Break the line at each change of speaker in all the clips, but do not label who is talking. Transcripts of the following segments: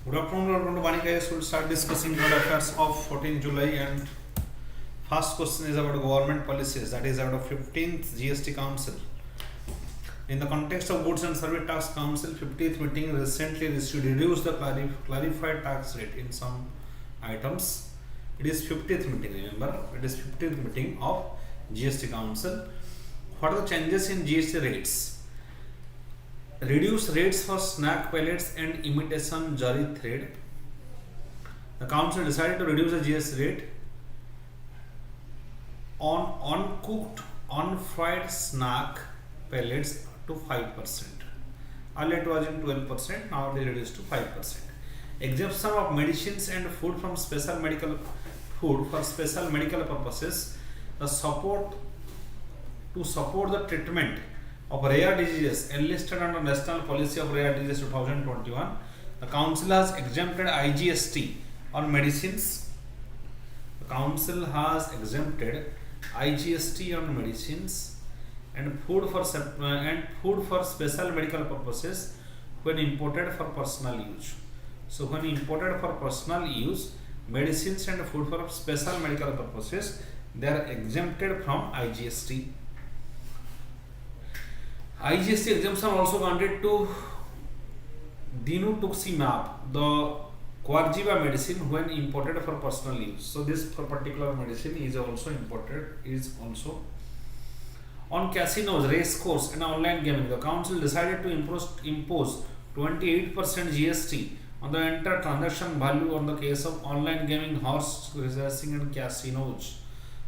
Good afternoon, welcome to VANIK-IAS. We'll start discussing current affairs of 14 July, and first question is about government policies, that is about 15th GST Council. In the context of Goods and Service Tax Council 50th meeting recently reduced the clarified tax rate in some items. It is 50th meeting, remember, it is 50th meeting of GST Council. What are the changes in GST rates? Reduce rates for snack pellets and imitation jari thread. The council decided to reduce the GST rate on uncooked, unfried snack pellets to 5%. Earlier it was in 12%, now they reduced to 5%. Exemption of medicines and food from special medical food for special medical purposes. The support the treatment of rare diseases enlisted under National Policy of Rare Diseases 2021. The Council has exempted IGST on medicines. The Council has exempted IGST on medicines and food for special medical purposes when imported for personal use. So, when imported for personal use, medicines and food for special medical purposes, they are exempted from IGST. IGST exemption also granted to dinutuximab, the Qarziba medicine, when imported for personal use. So this particular medicine is also imported, on casinos, race course and online gaming. The council decided to impose 28% GST on the entire transaction value on the case of online gaming, horse racing and casinos.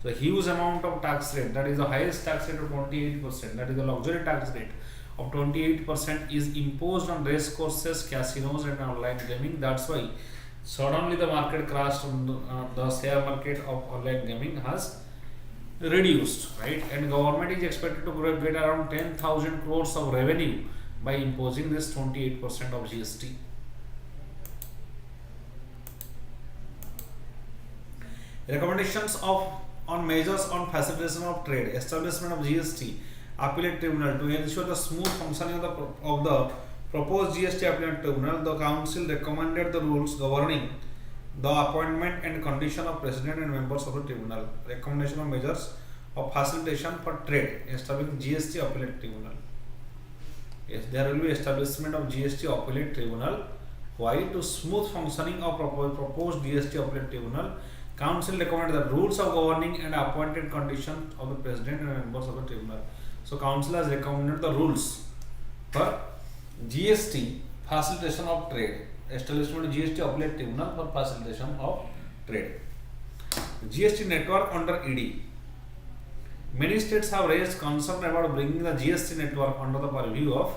The huge amount of tax rate, that is the highest tax rate of 28%, that is the luxury tax rate of 28% is imposed on race courses, casinos and online gaming. That's why suddenly the market crashed on the share market of online gaming has reduced, right? And government is expected to get around 10,000 crores of revenue by imposing this 28% of GST. Recommendations on measures on facilitation of trade, establishment of GST appellate tribunal. To ensure the smooth functioning of the proposed GST appellate tribunal, the council recommended the rules governing the appointment and condition of president and members of the tribunal. Recommendation of measures of facilitation for trade, establishing GST appellate tribunal. Yes, there will be establishment of GST appellate tribunal. Why? To smooth functioning of proposed GST appellate tribunal, Council recommended the rules of governing and appointed conditions of the president and members of the tribunal. So, Council has recommended the rules for GST facilitation of trade, establishment of GST appellate tribunal for facilitation of trade. GST network under ED. Many states have raised concern about bringing the GST network under the purview of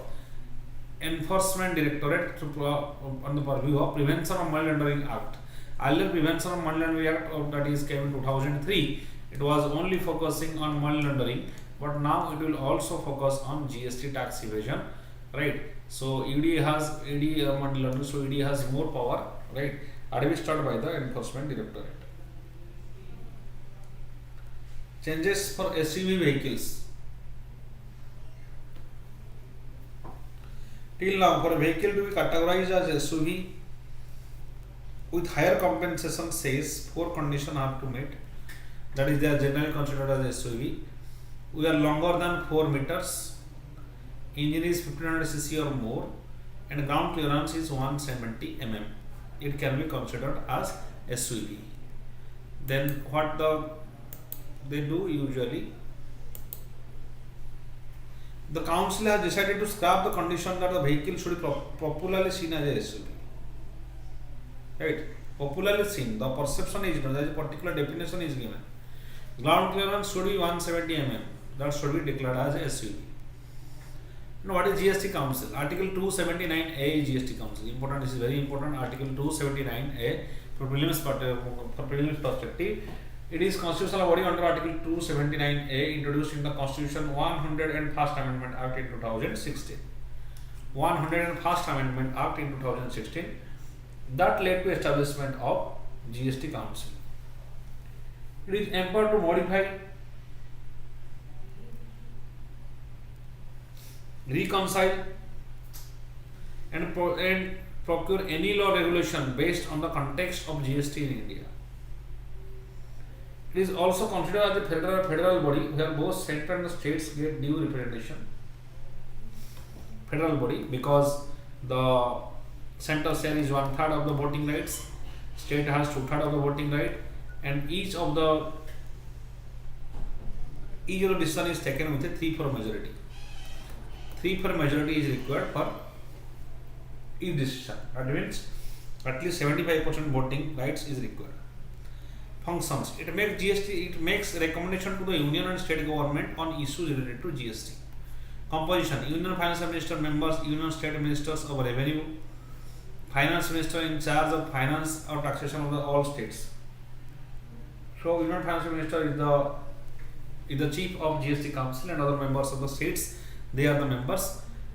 Enforcement Directorate on the purview of Prevention of Money Laundering Act. Earlier, Prevention of Money Laundering Act, that is came in 2003, it was only focusing on money laundering, but now it will also focus on GST tax evasion, right? So ED has money laundering, so ED has more power, right? Administered by the Enforcement Directorate. Changes for SUV vehicles. Till now, for a vehicle to be categorized as SUV with higher compensation, says 4 conditions have to meet. That is, they are generally considered as SUV. We are longer than 4 meters, engine is 1500 cc or more, and ground clearance is 170 mm. It can be considered as SUV. Then what they do usually, the council has decided to scrap the condition that the vehicle should be popularly seen as a SUV. Right, popularly seen, the perception is given, there is a particular definition is given. Ground clearance should be 170 mm, that should be declared as SUV. Now, what is GST Council? Article 279A is GST Council. Important, this is very important. Article 279A for prelims perspective. It is constitutional body under Article 279A, introduced in the Constitution 101st Amendment Act in 2016. 101st Amendment Act in 2016. That led to establishment of GST Council. It is empowered to modify, reconcile and procure any law regulation based on the context of GST in India. It is also considered as a federal body where both central and states get due representation. Federal body because the center share is 1/3 of the voting rights, state has 2/3 of the voting right, and each of the decision is taken with a 3/4 majority. 3/4 majority is required for each decision. That means at least 75% voting rights is required. Functions. It makes recommendation to the union and state government on issues related to GST. Composition. Union Finance Minister members, Union State Ministers of Revenue, Finance Minister in charge of finance or taxation of all states. So Union Finance Minister is the chief of GST Council, and other members of the states, they are the members,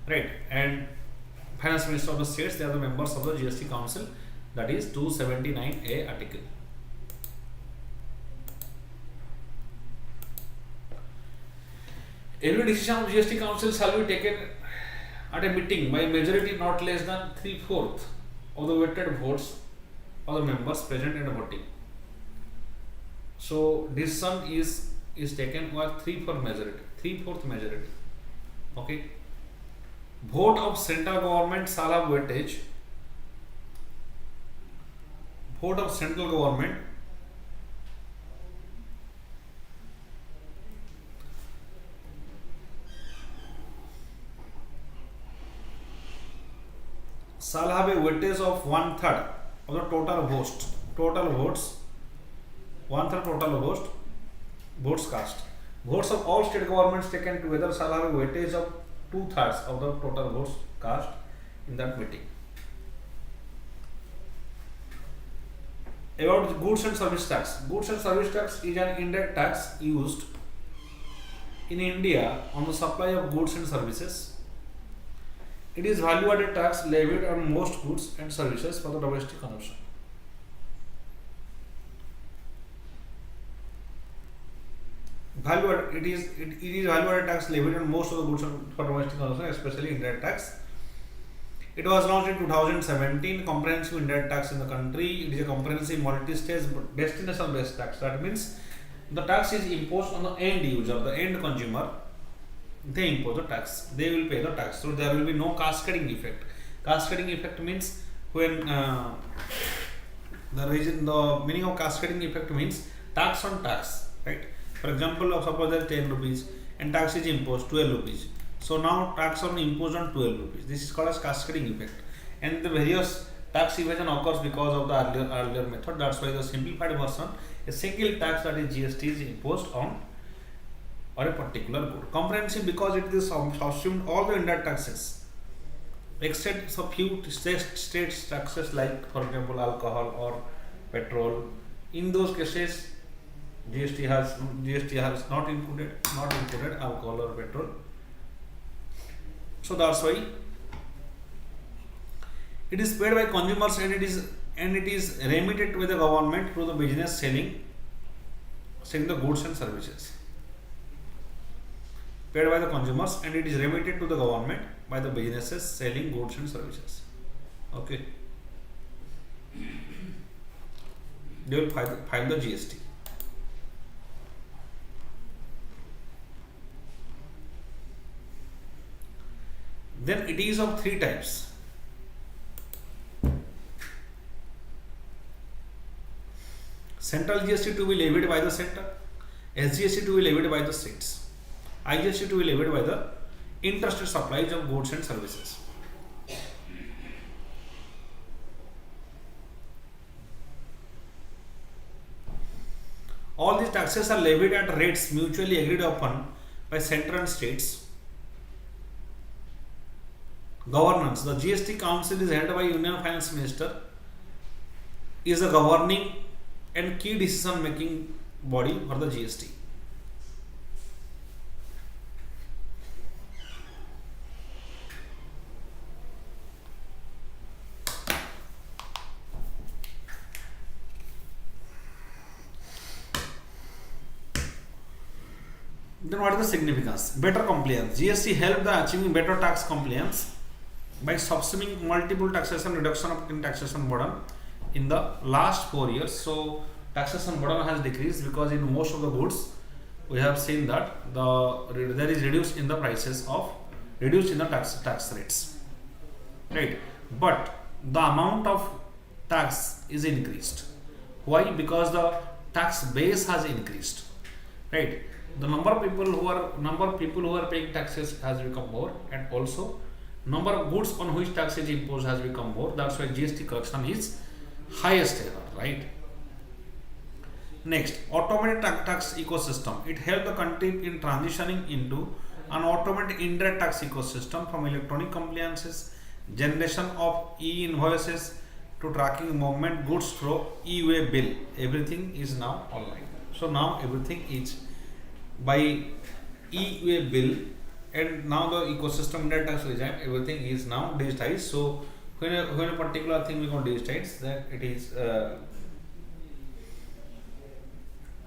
right? And Finance Minister of the states, they are the members of the GST Council. That is 279A article. Every decision of GST Council shall be taken at a meeting by majority not less than 3/4 of the weighted votes of the members present and voting. So decision is taken with 3/4 majority. Okay. Vote of central government shall have weightage. Vote of central government shall have a weightage of 1/3 of the total votes. 1/3 total votes cast. Votes of all state governments taken together shall have a weightage of 2/3 of the total votes cast in that meeting. About goods and service tax. Goods and service tax is an indirect tax used in India on the supply of goods and services. It is value-added tax levied on most goods and services for the domestic consumption. It is value-added tax levied on most of the goods for domestic consumption, especially indirect tax. It was launched in 2017. Comprehensive indirect tax in the country. It is a comprehensive multi-stage destination-based tax. That means the tax is imposed on the end user, the end consumer. They impose the tax. They will pay the tax. So there will be no cascading effect. Cascading effect means when the meaning of cascading effect means tax on tax, right? For example, suppose there is 10 rupees and tax is imposed 12 rupees. So now tax on imposed on 12 rupees. This is called as cascading effect. And the various tax evasion occurs because of the earlier method. That's why the simplified version, a single tax, that is GST, is imposed on or a particular good. Comprehensive because it is assumed all the indirect taxes except a few state taxes, like for example alcohol or petrol. In those cases GST has not included alcohol or petrol. So that's why it is paid by consumers, and it is remitted to the government through the business selling the goods and services. Paid by the consumers, and it is remitted to the government by the businesses selling goods and services. Okay. They will file the GST. Then it is of 3 types. Central GST to be levied by the center, SGST to be levied by the states, IGST to be levied by the interstate supplies of goods and services. All these taxes are levied at rates mutually agreed upon by center and states. Governance. The GST Council is headed by Union Finance Minister, is the governing and key decision making body for the GST. Then what is the significance? Better compliance. GST helped the achieving better tax compliance by subsuming multiple taxation reduction of in taxation burden in the last 4 years. So taxation burden has decreased because in most of the goods we have seen that there is reduced in the prices of reduced in the tax rates, right? But the amount of tax is increased. Why? Because the tax base has increased, right? The number of people who are paying taxes has become more, and also number of goods on which tax is imposed has become more. That's why GST collection is highest ever, right? Next, automated tax ecosystem. It helped the country in transitioning into an automated indirect tax ecosystem, from electronic compliances, generation of e-invoices, to tracking movement goods through e-way bill. Everything is now online. So now everything is by e-way bill, and now the ecosystem indirect tax regime, everything is now digitized. So when a particular thing we going to digitize, then it is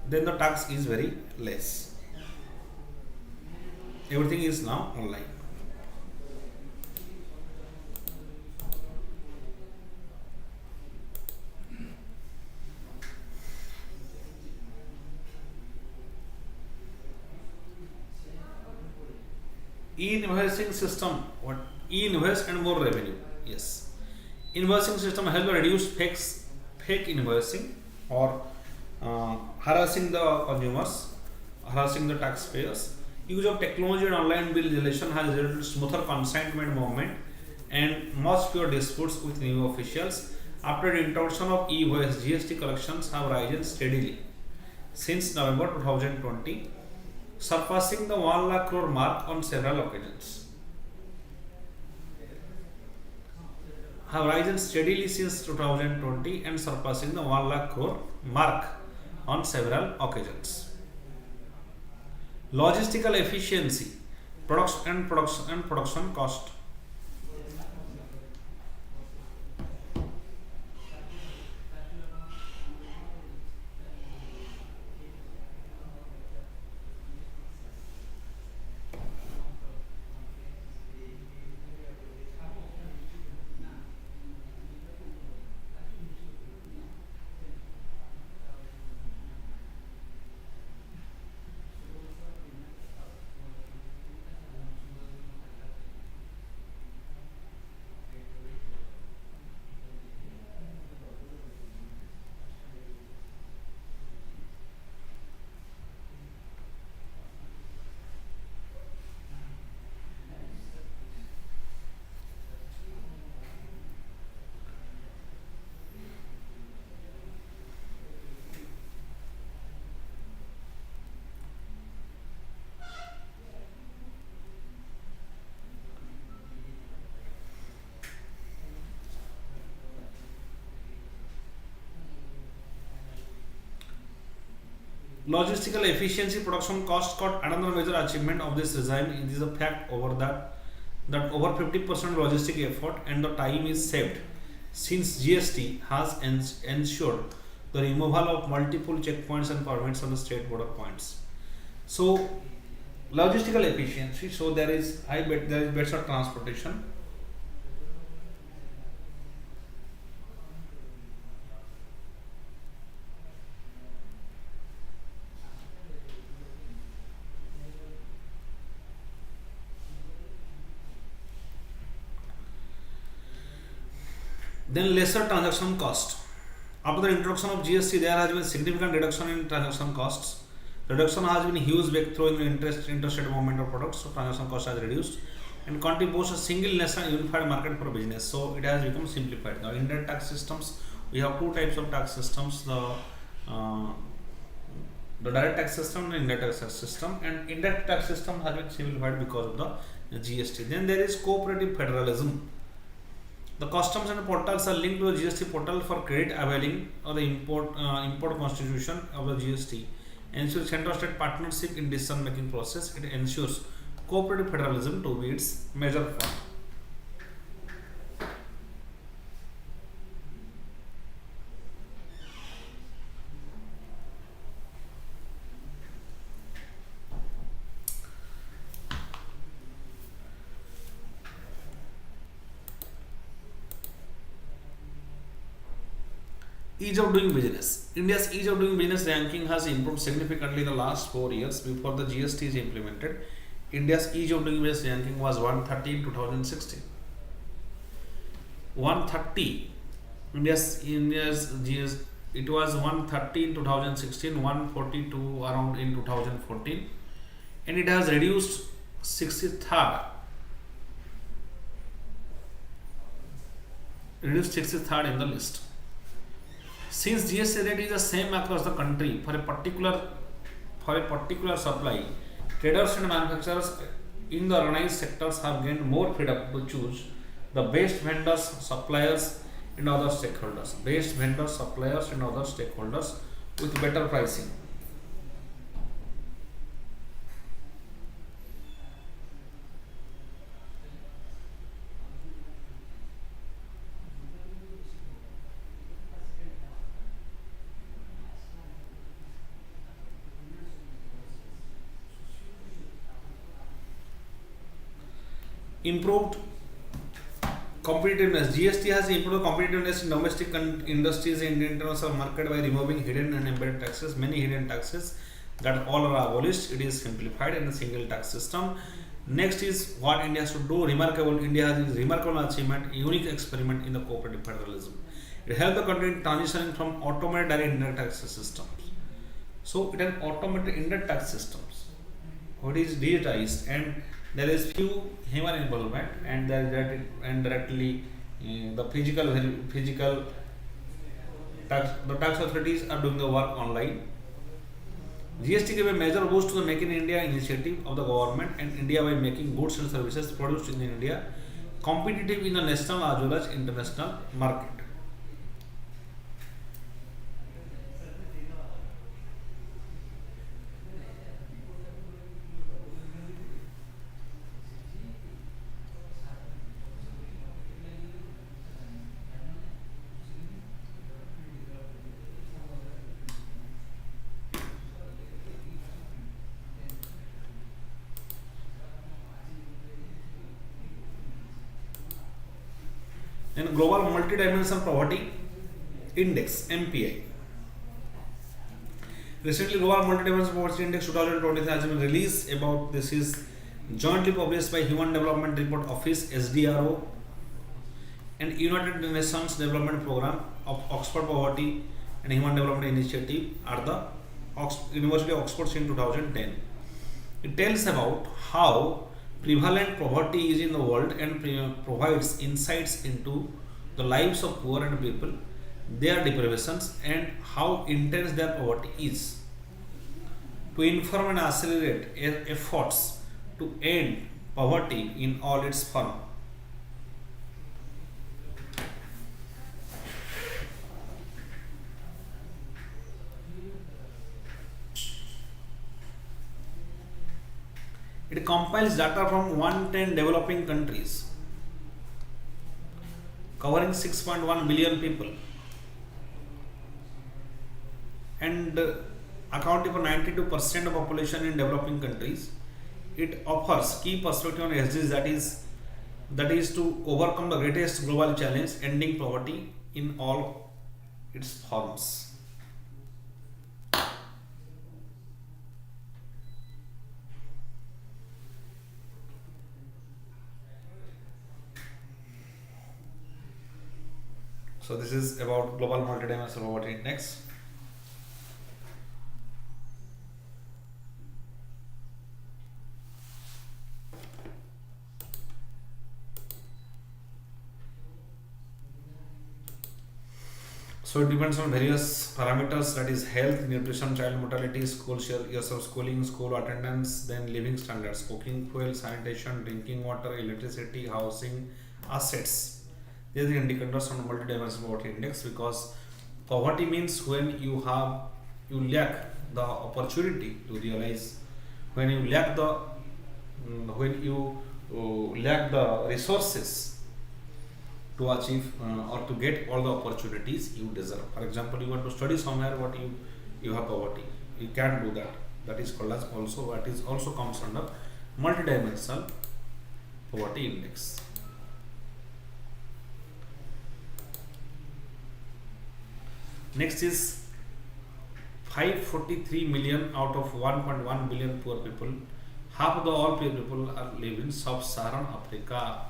then the tax is very less. Everything is now online. E-invoicing system. What? E-invoice and more revenue. Yes. Invoicing system help reduce fake invoicing or harassing the consumers, harassing the taxpayers. Use of technology and online bill generation has resulted in smoother consignment movement and much fewer disputes with new officials. After the introduction of e-invoice, GST collections have risen steadily since November 2020, surpassing the 1 lakh crore mark on several occasions. Have risen steadily since 2020 and surpassing the 1 lakh crore mark on several occasions. Logistical efficiency, production cost. Logistical efficiency, production cost cut. Another major achievement of this regime is the fact that over 50% logistic effort and the time is saved, since GST has ensured the removal of multiple checkpoints and permits on the state border points. So logistical efficiency. So there is better transportation. Then lesser transaction cost. After the introduction of GST, there has been significant reduction in transaction costs. Reduction has been huge breakthrough in the interstate movement of products, so transaction cost has reduced and contributes a single national unified market for business. So it has become simplified. Now, indirect tax systems, we have two types of tax systems: the direct tax system and indirect tax system. And indirect tax system has been simplified because of the GST. Then there is cooperative federalism. The customs and portals are linked to the GST portal for credit availing of the import constitution of the GST. Ensures central-state partnership in decision-making process. It ensures cooperative federalism to be its major form. Ease of doing business. India's ease of doing business ranking has improved significantly in the last 4 years. Before the GST is implemented, India's ease of doing business ranking was 130 in 2016. 130. India's GS, it was 130 in 2016, 142 around in 2014, and it has reduced 63rd. Reduced 63rd in the list. Since GST rate is the same across the country for a particular supply, traders and manufacturers in the organized sectors have gained more freedom to choose the best vendors, suppliers, and other stakeholders. Best vendors, suppliers, and other stakeholders with better pricing. Improved competitiveness. GST has improved competitiveness in domestic industries and international market by removing hidden and embedded taxes. Many hidden taxes that all are abolished. It is simplified in a single tax system. Next is what India should do. Remarkable. India has a remarkable achievement, unique experiment in the cooperative federalism. It helped the country in transitioning from automated direct indirect tax systems. So it has automated indirect tax systems. What is digitized, and there is few human involvement, and there is directly the physical tax. The tax authorities are doing the work online. GST gave a major boost to the Make in India initiative of the government and India by making goods and services produced in India competitive in the national as well as international market. And Global Multidimensional Poverty Index (MPI). Recently, Global Multidimensional Poverty Index 2023 has been released. About this is jointly published by Human Development Report Office (SDRO) and United Nations Development Programme of Oxford Poverty and Human Development Initiative at the University of Oxford in 2010. It tells about how prevalent poverty is in the world and provides insights into the lives of poor and people, their deprivations, and how intense their poverty is. To inform and accelerate efforts to end poverty in all its forms. It compiles data from 110 developing countries covering 6.1 billion people and accounting for 92% of population in developing countries. It offers key perspective on SDGs, that is to overcome the greatest global challenge, ending poverty in all its forms. So this is about Global Multidimensional Poverty Index. So it depends on various parameters, that is health, nutrition, child mortality, school share, years of schooling, school attendance, then living standards, cooking, fuel, sanitation, drinking water, electricity, housing, assets. These are the indicators on multidimensional poverty index, because poverty means when you lack the opportunity to realize, when you lack the resources to achieve or to get all the opportunities you deserve. For example, you want to study somewhere, but you have poverty, you can't do that. That is called as also comes under multidimensional poverty index. Next is 543 million out of 1.1 billion poor people. Half of the all poor people are live in sub-Saharan Africa.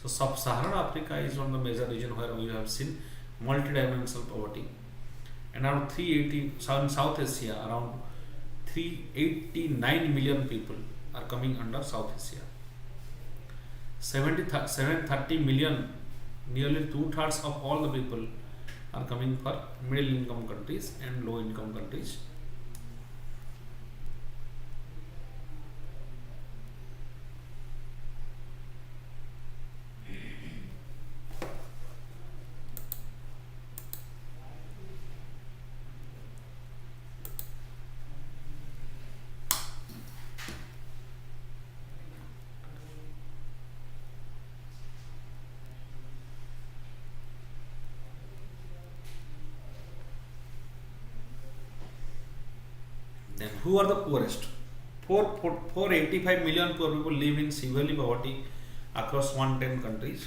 So sub-Saharan Africa is one of the major region where we have seen multidimensional poverty. And around 380 South Asia, around 389 million people are coming under South Asia. 730 million, nearly 2/3 of all the people are coming for middle income countries and low income countries. Then who are the poorest? 485 million poor people live in severely poverty across 110 countries.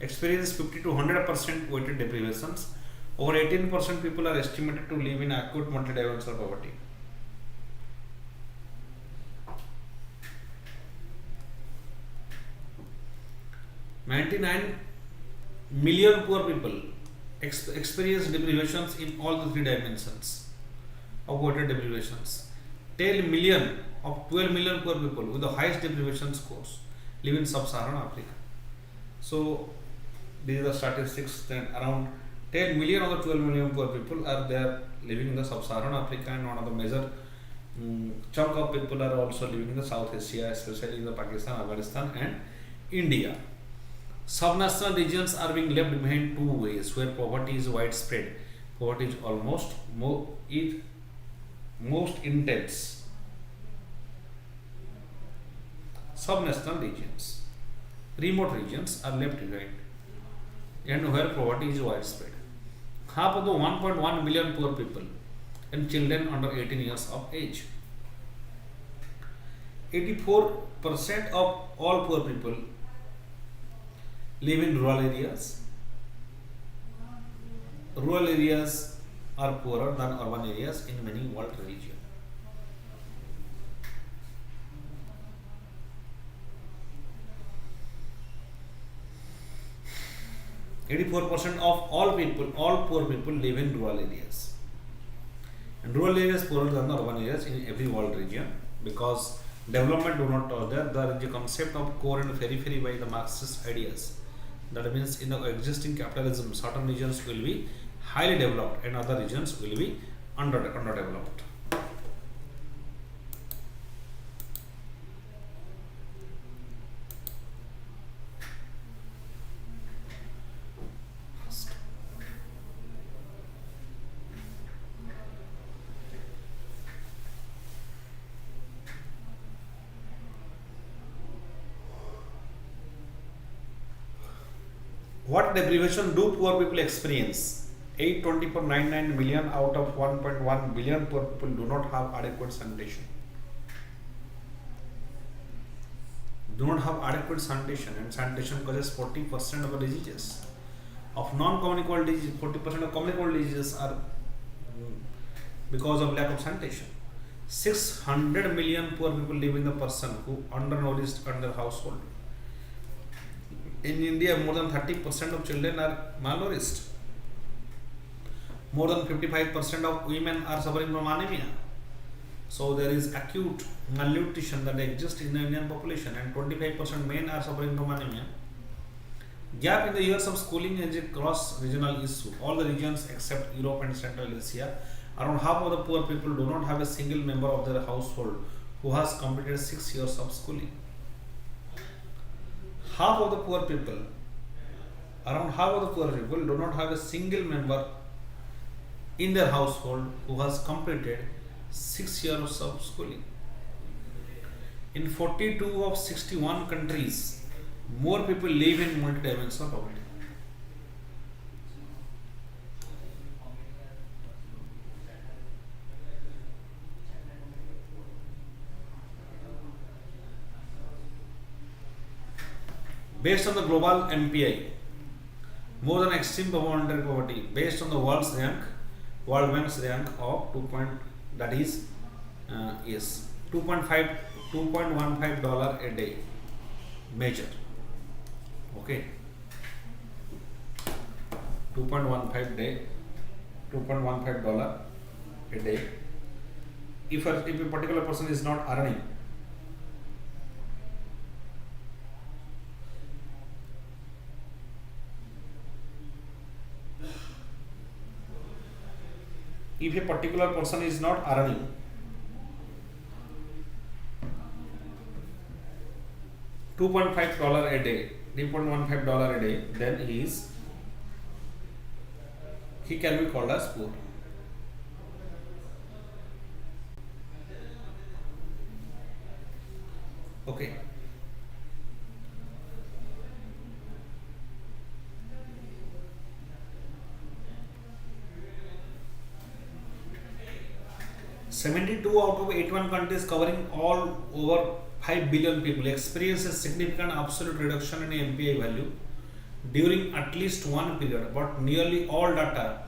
Experience 50 to 100% weighted deprivations. Over 18% people are estimated to live in acute multidimensional poverty. $99 million poor people experience deprivations in all the three dimensions of weighted deprivations. 10 million of 12 million poor people with the highest deprivation scores live in sub-Saharan Africa. So these are the statistics. Then around 10 million of the 12 million poor people are there living in the sub-Saharan Africa, and one of the major chunk of people are also living in the South Asia, especially in the Pakistan, Afghanistan and India. Subnational regions are being left behind two ways where poverty is widespread. Poverty is almost most intense. Subnational regions, remote regions are left behind, and where poverty is widespread. Half of the 1.1 billion poor people and children under 18 years of age. 84% of all poor people live in rural areas. Rural areas are poorer than urban areas in many world regions. %84% of all poor people live in rural areas. And rural areas poorer than the urban areas in every world region, because development do not touch there. There is a concept of core and periphery by the Marxist ideas. That means in the existing capitalism, certain regions will be highly developed and other regions will be underdeveloped. What deprivation do poor people experience? 824.99 million out of 1.1 billion poor people do not have adequate sanitation. And sanitation causes 40% of the diseases. Of non-communicable diseases, 40% of communicable diseases are because of lack of sanitation. 600 million poor people live in the person who undernourished under household. In India, more than 30% of children are malnourished. More than 55% of women are suffering from anemia. So there is acute malnutrition that exists in the Indian population, and 25% men are suffering from anemia. Gap in the years of schooling is a cross-regional issue. All the regions except Europe and Central Asia, around half of the poor people do not have a single member of their household who has completed 6 years of schooling. Half of the poor people, around half of the poor people do not have a single member in their household who has completed 6 years of schooling. In 42 of 61 countries, more people live in multidimensional poverty. Based on the global MPI, more than extreme monetary poverty based on the World Bank's rank of 2. That is yes 2.15 dollar a day measure. Okay, 2.15 dollar a day. If a particular person is not earning, if a particular person is not earning $2.5 a day, $3.15 a day, then he can be called as poor. Okay. (72 out of 81 countries covering all over 5 billion people experience a significant absolute reduction in MPI value during at least one period, but nearly all data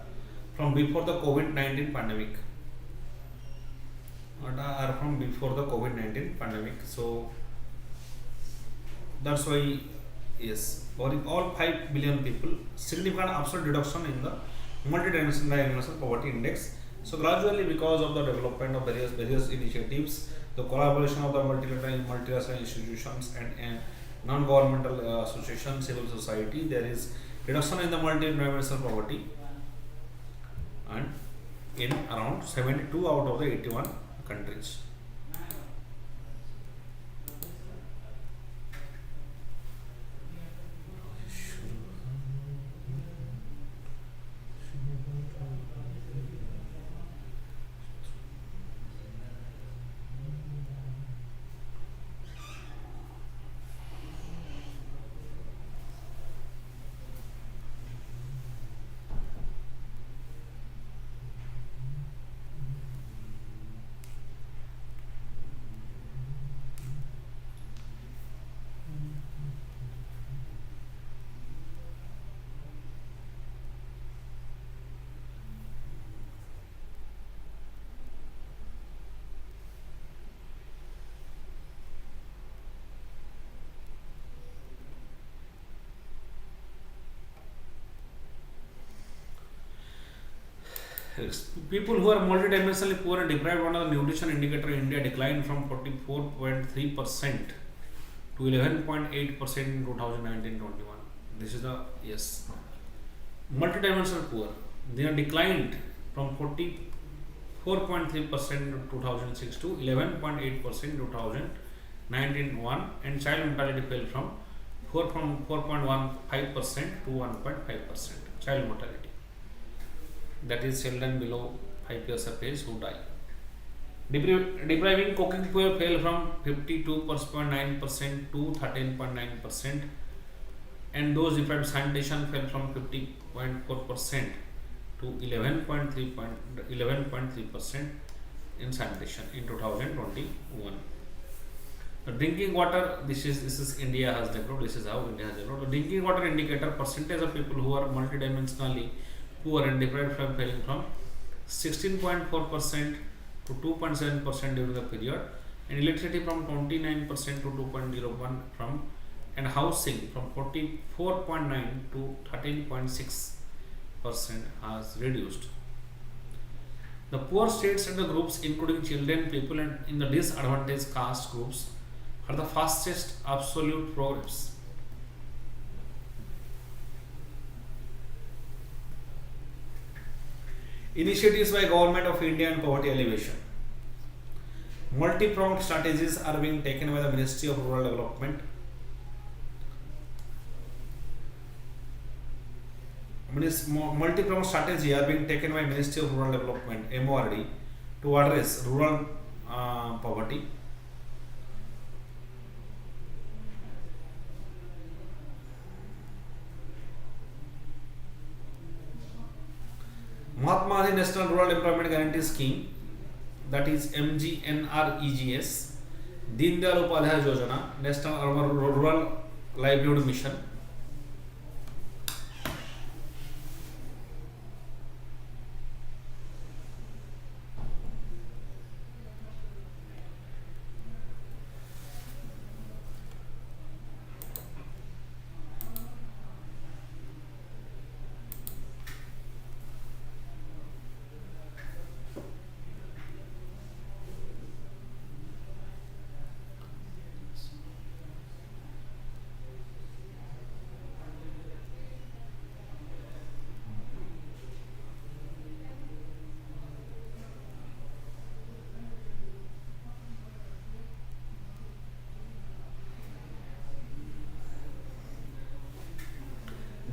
from before the COVID-19 pandemic are from before the COVID-19 pandemic. So that's why, yes, covering all 5 billion people, significant absolute reduction in the multi-dimensional poverty index. So gradually, because of the development of various initiatives, the collaboration of the multilateral institutions and non-governmental associations, civil society, there is reduction in the multi-dimensional poverty, and in around 72 out of the 81 countries. People who are multidimensionally poor and deprived under the nutrition indicator in India declined from 44.3% to 11.8% in 2019-21. This is the, yes, multidimensional poor. They are declined from 44.3% in 2006 to 11.8% in 2019-1, and child mortality fell from 4.15% to 1.5%. Child mortality, that is children below 5 years of age who die. Depriving cooking fuel fell from 52.9% to 13.9%, and those deprived sanitation fell from 50.4% to 11.3% in sanitation in 2021. The drinking water, this is India has developed. This is how India has developed. The drinking water indicator percentage of people who are multidimensionally poor and deprived from falling from 16.4% to 2.7% during the period, and electricity from 29% to 2.01 from, and housing from 44.9 to 13.6% has reduced. The poor states and the groups including children, people and in the disadvantaged caste groups are the fastest absolute progress. Initiatives by Government of India on poverty alleviation. Multi-pronged strategies are being taken by the Ministry of Rural Development. Multi-pronged strategy are being taken by Ministry of Rural Development (MORD) to address rural poverty. Mahatma Gandhi National Rural Employment Guarantee Scheme, that is MGNREGS, Deen Dayal Upadhyaya Yojana, National Urban Rural Livelihood Mission,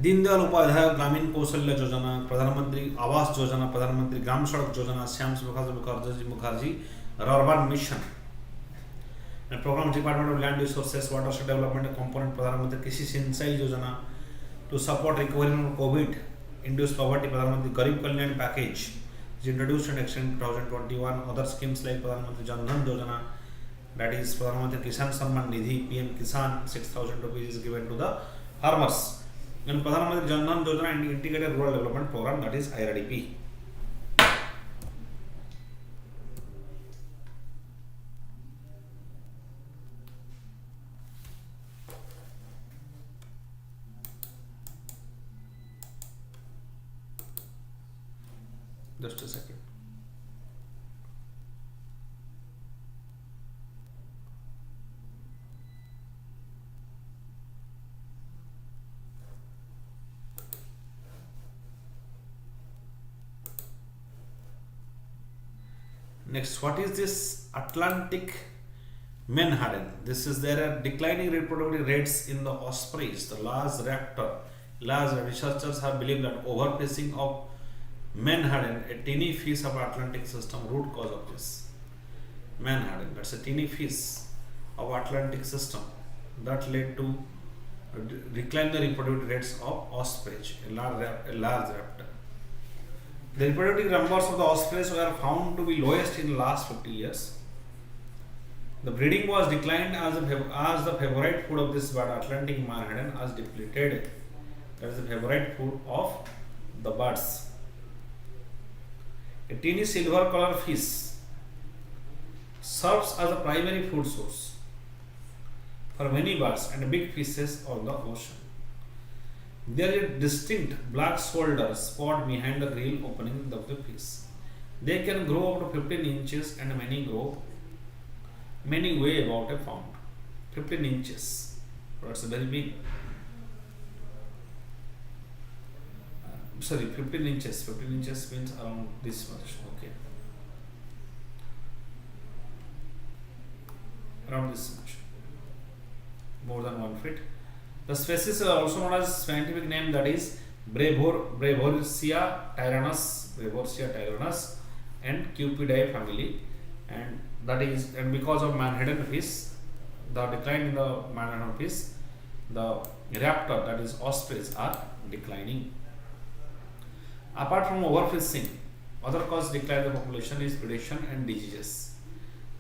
Deendayal Upadhyay ग्रामीण कौशल्य योजना, प्रधानमंत्री आवास योजना, प्रधानमंत्री Gram Sadak Yojana, Syama Prasad Mukherjee urban mission, and program Department of Land Resources, Watershed Development Component, प्रधानमंत्री कृषि सिंचाई योजना to support recovery from COVID induced poverty, प्रधानमंत्री गरीब कल्याण package is introduced and extended 2021. Other schemes like प्रधानमंत्री जन धन योजना, that is प्रधानमंत्री किसान Samman Nidhi PM Kisan, 6,000 rupees is given to the farmers, and प्रधानमंत्री जन धन योजना and integrated rural development program, that is IRDP. Just a second. Next, what is this Atlantic menhaden? This is there are declining reproductive rates in the ospreys, the large raptor. Large researchers have believed that overfishing of menhaden, a tiny fish of Atlantic system, root cause of this. Menhaden, that's a tiny fish of Atlantic system that led to decline the reproductive rates of ospreys, a large raptor. The reproductive numbers of the ospreys were found to be lowest in the last 50 years. The breeding was declined as the favorite food of this bird, Atlantic menhaden, as depleted. That is the favorite food of the birds. A teeny silver color fish serves as a primary food source for many birds and big fishes of the ocean. There is a distinct black shoulder spot behind the gill opening of the fish. They can grow up to 15 inches and many weigh about a pound. 15 inches. That's very big. 15 inches. 15 inches means around this much. Okay. Around this much. More than 1 feet. The species are also known as scientific name, that is Brevorsia tyrannus and Cupidae family, and that is, and because of menhaden fish, the decline in the menhaden fish, the raptor, that is ospreys, are declining. Apart from overfishing, other cause decline in the population is predation and diseases.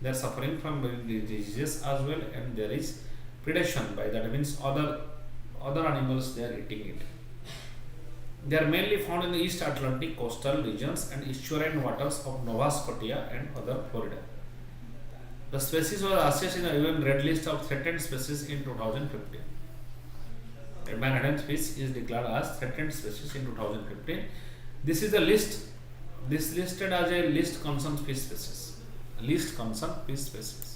They are suffering from diseases as well, and there is predation, by that means other animals they are eating it. They are mainly found in the East Atlantic coastal regions and estuarine waters of Nova Scotia and other Florida. The species was assessed in the UN Red List of threatened species in 2015. A menhaden fish is declared as threatened species in 2015. This is the list. This listed as a least concern fish species. Least concern fish species.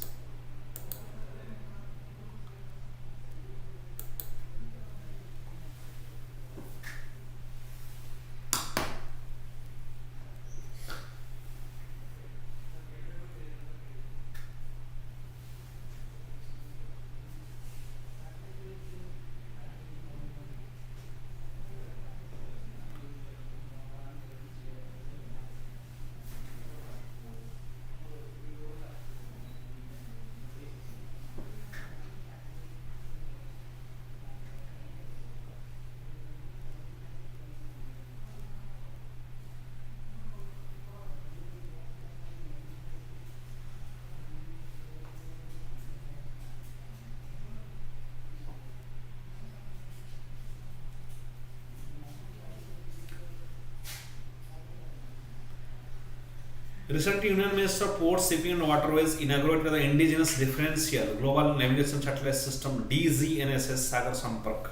Recently, Union Minister of Ports, Shipping and Waterways inaugurated the Indigenous Differential Global Navigation Satellite System DGNSS Sagar Sampark.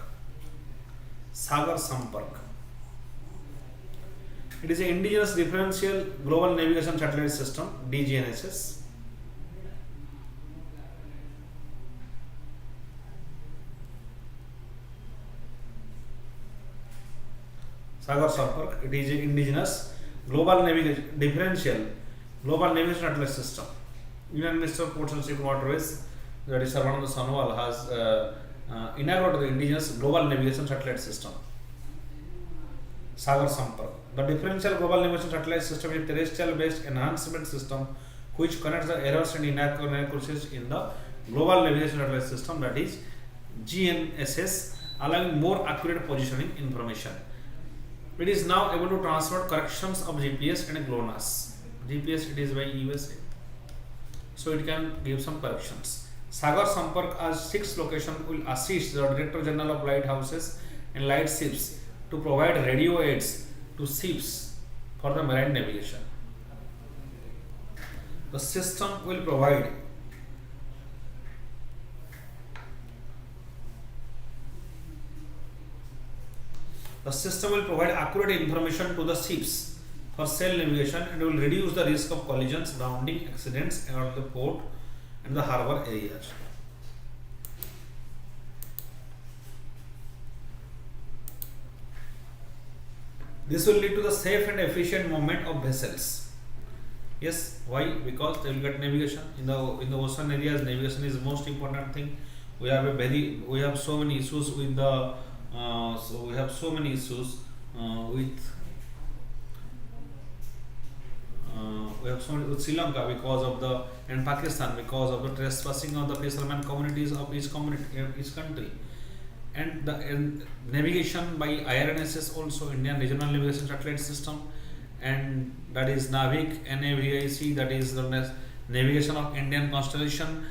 Sagar Sampark. It is an Indigenous Differential Global Navigation Satellite System DGNSS. Sagar Sampark. It is an Indigenous Global Navigation Satellite System. Union Minister of Ports and Shipping Waterways, that is Sarvananda Sonowal, has inaugurated the Indigenous Global Navigation Satellite System. Sagar Sampark. The differential global navigation satellite system is a terrestrial-based enhancement system which connects the errors and inaccuracies in the global navigation satellite system, that is GNSS, allowing more accurate positioning information. It is now able to transmit corrections of GPS and GLONASS. GPS it is by USA, so it can give some corrections. Sagar Sampark as 6 locations will assist the Director General of Lighthouses and Lightships to provide radio aids to ships for the marine navigation. The system will provide accurate information to the ships for sail navigation and will reduce the risk of collisions, grounding, accidents at the port and the harbour areas. This will lead to the safe and efficient movement of vessels. Yes, why? Because they will get navigation in the ocean areas. Navigation is the most important thing. We have so many issues with the with Sri Lanka because of the and Pakistan because of the trespassing of the fishermen communities of each country, and the navigation by IRNSS, also Indian Regional Navigation Satellite System, and that is NAVIC, NAVIC, that is the navigation of Indian constellation.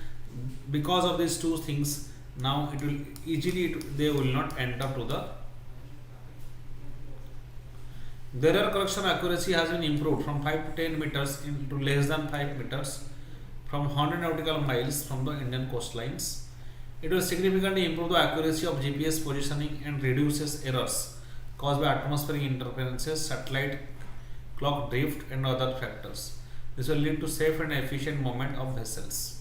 Because of these two things, now it will they will not enter to the. The error correction accuracy has been improved from 5 to 10 meters to less than 5 meters from 100 nautical miles from the Indian coastlines. It will significantly improve the accuracy of GPS positioning and reduces errors caused by atmospheric interferences, satellite clock drift and other factors. This will lead to safe and efficient movement of vessels.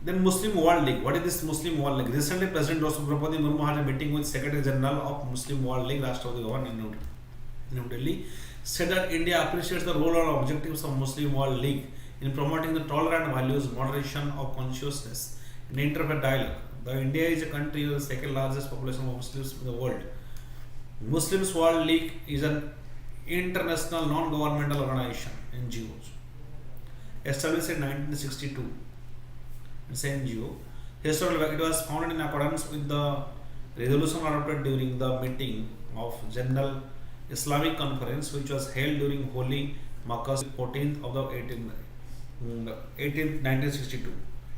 Then Muslim World League. What is this Muslim World League? Recently, President Draupadi Murmu had a meeting with Secretary General of Muslim World League, Rashtrapati Bhavan in New Delhi, said that India appreciates the role and objectives of Muslim World League in promoting the tolerant values, moderation of consciousness, and interfaith dialogue. India is a country with the second largest population of Muslims in the world. Muslims World League is an international non-governmental organization, NGOs, established in 1962. It's an NGO. Historically, it was founded in accordance with the resolution adopted during the meeting of General Islamic Conference, which was held during Holy Makkah 14th of the 1962.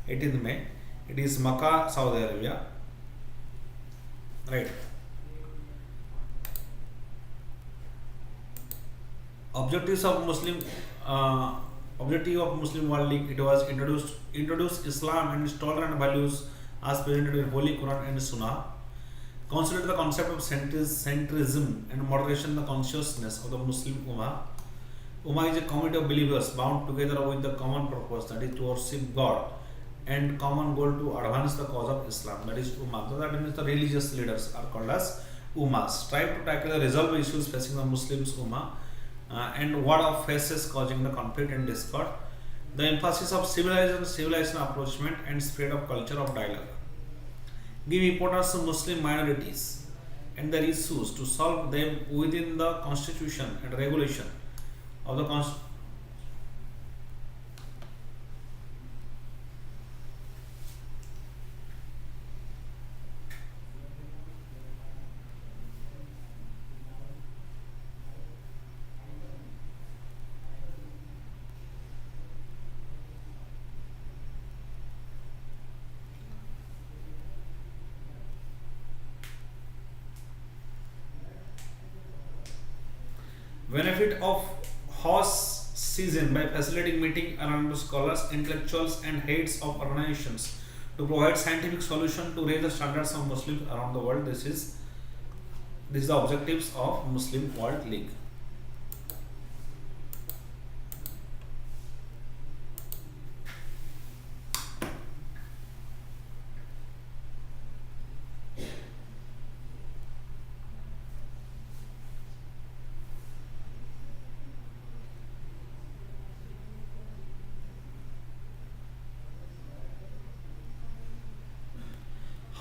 18th May. It is Makkah, Saudi Arabia. Right. Objective of Muslim World League. It was introduce Islam and its tolerant values as presented in Holy Quran and Sunnah. Consider the concept of centrism and moderation the consciousness of the Muslim Ummah. Ummah is a community of believers bound together with the common purpose, that is to worship God, and common goal to advance the cause of Islam, that is Ummah. So that means the religious leaders are called as Ummas. Strive to tackle the resolve issues facing the Muslims Ummah and what are faces causing the conflict and discord. The emphasis of civilization approachment and spread of culture of dialogue. Give importance to Muslim minorities and their issues to solve them within the constitution and regulation of the constitution. Benefit of horse season by facilitating meeting around scholars, intellectuals and heads of organizations to provide scientific solution to raise the standards of Muslims around the world. This is the objectives of Muslim World League.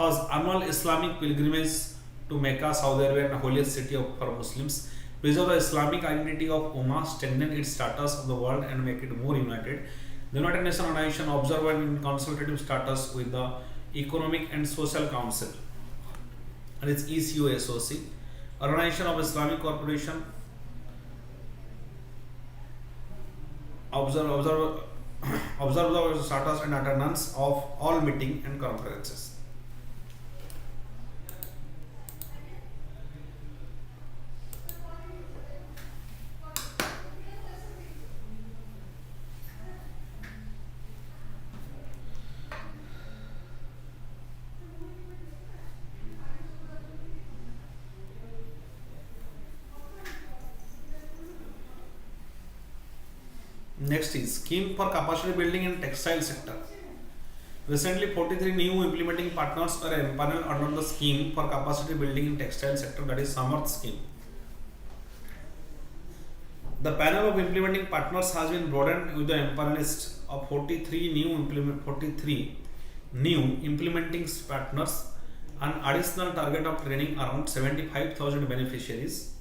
has annual Islamic pilgrimage to Mecca, Saudi Arabia, and holiest city for Muslims. Preserve the Islamic identity of Ummah, strengthen its status of the world, and make it more united. The United Nations Organization observer in consultative status with the Economic and Social Council, and it's ECOSOC. Organization of Islamic Cooperation observe the status and attendance of all meeting and conferences. Next is scheme for capacity building in textile sector. Recently, 43 new implementing partners were empaneled under the scheme for capacity building in textile sector, that is Samarth scheme. The panel of implementing partners has been broadened with the empanelist of 43 new implementing partners, an additional target of training around 75,000 beneficiaries.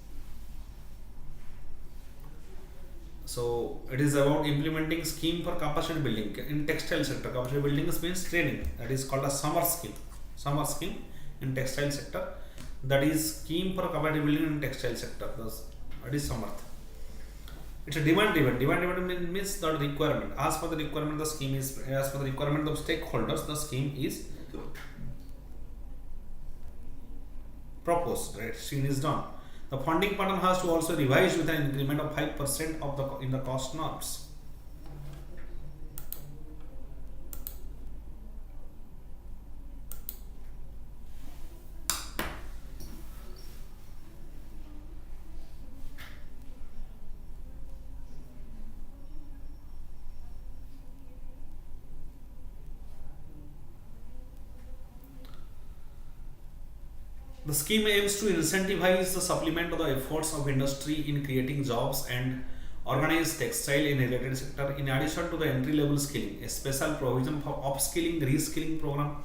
So it is about implementing scheme for capacity building in textile sector. Capacity building means training. That is called a summer scheme. Summer scheme in textile sector. That is scheme for capacity building in textile sector. That is Samarth. It's a demand driven. Demand driven means the requirement. As per the requirement, the scheme is as per the requirement of stakeholders. The scheme is proposed. Right? Scheme is done. The funding pattern has to also revise with an increment of 5% of in the cost norms. The scheme aims to incentivize the supplement of the efforts of industry in creating jobs and organize textile in related sector. In addition to the entry-level skilling, a special provision for upskilling, reskilling program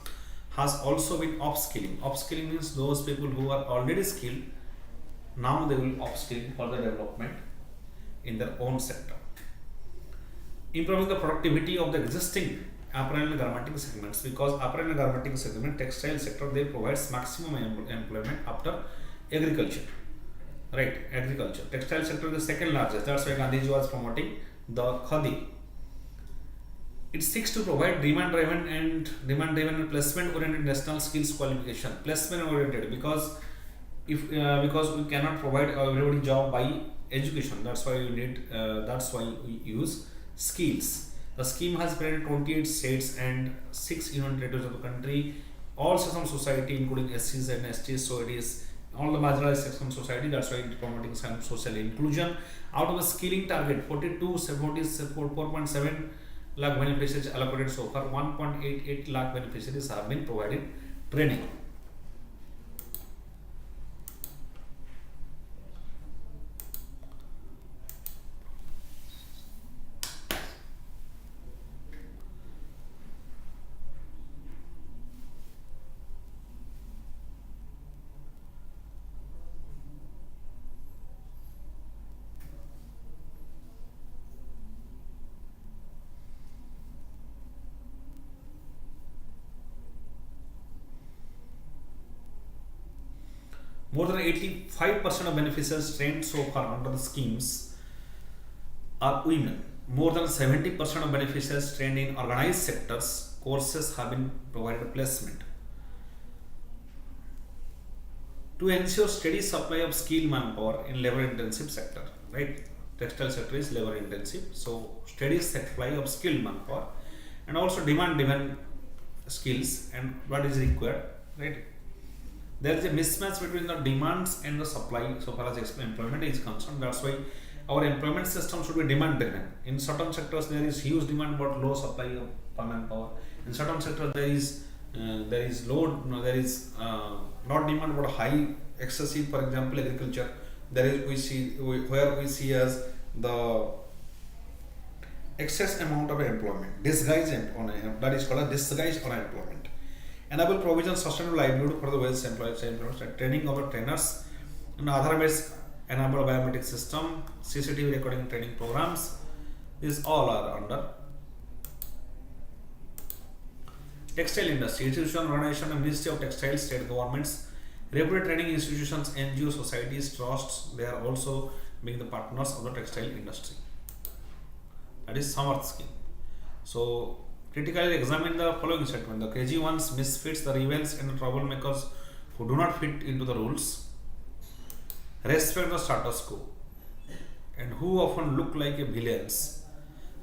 has also been upskilling. Upskilling means those people who are already skilled, now they will upskill for the development in their own sector. Improving the productivity of the existing apparel and garmenting segments, because apparel and garmenting segment, textile sector, they provides maximum employment after agriculture, right? Agriculture, textile sector is the second largest. That's why Gandhiji was promoting the khadi. It seeks to provide demand-driven and placement-oriented national skills qualification. Placement-oriented because because we cannot provide everybody job by education. That's why we use skills. The scheme has spread in 28 states and 6 union territories of the country. All section society, including SCs and STs, so it is all the marginalized section society. That's why it is promoting some social inclusion. Out of the skilling target, 4.7 lakh beneficiaries allocated so far. 1.88 lakh beneficiaries have been provided training. More than 85% of beneficiaries trained so far under the schemes are women. More than 70% of beneficiaries trained in organized sectors courses have been provided placement. To ensure steady supply of skilled manpower in labor intensive sector, right? Textile sector is labor intensive, so steady supply of skilled manpower and also demand driven skills and what is required, right? There is a mismatch between the demands and the supply so far as employment is concerned. That's why our employment system should be demand driven. In certain sectors there is huge demand but low supply of manpower. In certain sectors there is not demand but high excessive. For example, agriculture, there is we see as the excess amount of employment, that is called a disguised unemployment. enable provision sustainable livelihood for the Wales employees, training of the trainers, and Aadhaar-based enabled biometric system, CCTV recording training programs. These all are under textile industry, institution, organization, and Ministry of Textiles, state governments, reputed training institutions, NGO, societies, trusts. They are also being the partners of the textile industry. That is Samarth scheme. So critically examine the following statement: the crazy ones, misfits, the rebels, and the troublemakers who do not fit into the rules, respect the status quo, and who often look like a villains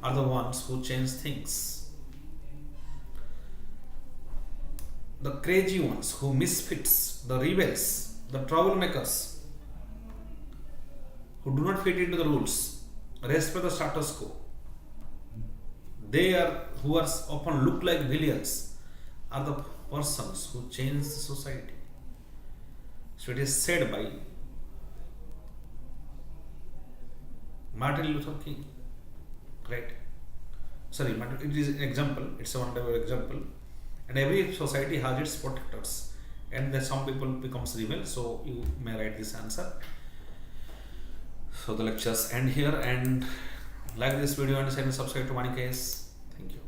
are the ones who change things. The crazy ones, who misfits, the rebels, the troublemakers, who do not fit into the rules, respect the status quo, they are who are often look like villains are the persons who change the society. So it is said by Martin Luther King, right? Sorry, it is an example. It's a one-time example. And every society has its protectors, and then some people becomes rebel. So you may write this answer. So the lectures end here, and like this video and subscribe to VANIK-IAS. Thank you.